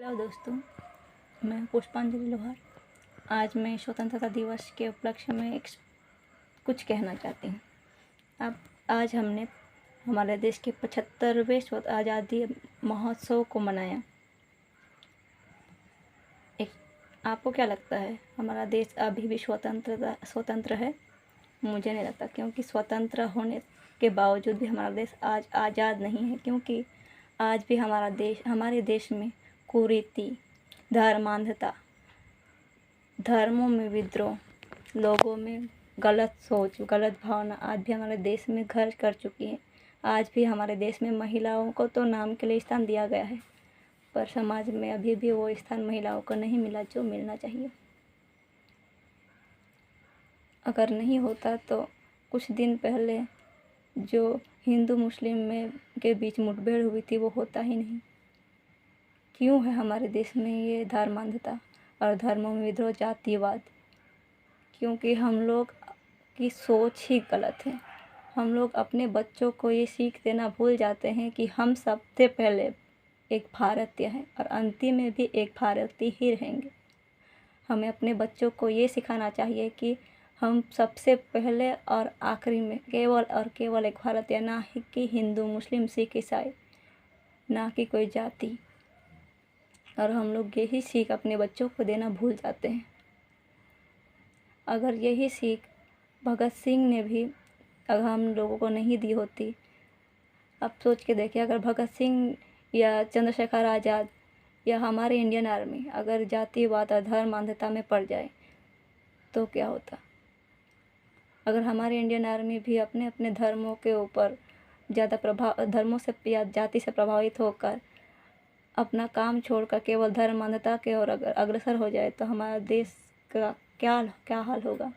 Hello दोस्तों, मैं पुष्पांजलि लोहार। आज मैं स्वतंत्रता दिवस के उपलक्ष्य में कुछ कहना चाहती हूँ। अब आज हमने हमारे देश के 75वें आज़ादी महोत्सव को मनाया। आपको क्या लगता है हमारा देश अभी भी स्वतंत्र है? मुझे नहीं लगता, क्योंकि स्वतंत्र होने के बावजूद भी हमारा देश आज आज़ाद नहीं है, क्योंकि आज भी हमारे देश में कुरीति, धर्मांधता, धर्मों में विद्रोह, लोगों में गलत सोच, गलत भावना आज भी हमारे देश में घर कर चुकी है। आज भी हमारे देश में महिलाओं को तो नाम के लिए स्थान दिया गया है, पर समाज में अभी भी वो स्थान महिलाओं को नहीं मिला जो मिलना चाहिए। अगर नहीं होता तो कुछ दिन पहले जो हिंदू मुस्लिम में के बीच मुठभेड़ हुई थी वो होता ही नहीं। क्यों है हमारे देश में ये धर्मांधता और धर्मों में विद्रोह, जातिवाद? क्योंकि हम लोग की सोच ही गलत है। हम लोग अपने बच्चों को ये सीख देना भूल जाते हैं कि हम सबसे पहले एक भारतीय हैं और अंतिम में भी एक भारतीय ही रहेंगे। हमें अपने बच्चों को ये सिखाना चाहिए कि हम सबसे पहले और आखिरी में केवल और केवल एक भारतीय, ना ही कि हिंदू, मुस्लिम, सिख, ईसाई, ना कि कोई जाति। और हम लोग यही सीख अपने बच्चों को देना भूल जाते हैं। अगर यही सीख भगत सिंह ने भी अगर हम लोगों को नहीं दी होती, अब सोच के देखिए, अगर भगत सिंह या चंद्रशेखर आज़ाद या हमारे इंडियन आर्मी अगर जातिवाद और धर्म अंधता में पड़ जाए तो क्या होता? अगर हमारे इंडियन आर्मी भी अपने अपने धर्मों के ऊपर ज़्यादा धर्मों से या जाति से प्रभावित होकर अपना काम छोड़कर केवल धर्म अंधता के ओर अगर अग्रसर हो जाए तो हमारा देश का क्या हाल होगा?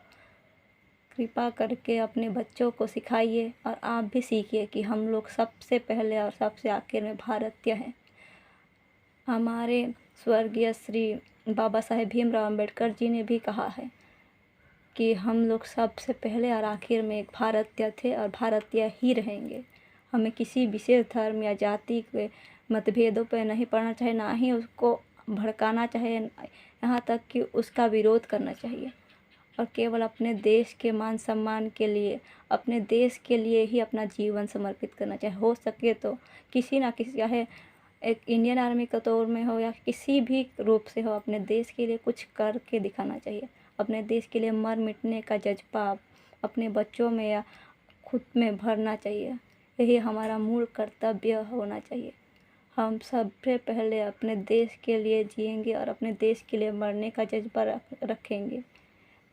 कृपा करके अपने बच्चों को सिखाइए और आप भी सीखिए कि हम लोग सबसे पहले और सबसे आखिर में भारतीय हैं। हमारे स्वर्गीय श्री बाबा साहेब भीमराव अम्बेडकर जी ने भी कहा है कि हम लोग सबसे पहले और आखिर में एक भारतीय थे और भारतीय ही रहेंगे। हमें किसी विशेष धर्म या जाति के मतभेदों पर नहीं पड़ना चाहिए, ना ही उसको भड़काना चाहिए, यहाँ तक कि उसका विरोध करना चाहिए। और केवल अपने देश के मान सम्मान के लिए, अपने देश के लिए ही अपना जीवन समर्पित करना चाहिए। हो सके तो किसी ना किसी, चाहे एक इंडियन आर्मी के तौर में हो या किसी भी रूप से हो, अपने देश के लिए कुछ करके दिखाना चाहिए। अपने देश के लिए मर मिटने का जज्बा अपने बच्चों में या खुद में भरना चाहिए। यही हमारा मूल कर्तव्य होना चाहिए। हम सबसे पहले अपने देश के लिए जिएंगे और अपने देश के लिए मरने का जज्बा रखेंगे।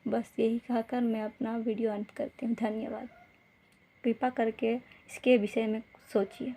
बस यही कहकर मैं अपना वीडियो अंत करती हूँ। धन्यवाद। कृपा करके इसके विषय में सोचिए।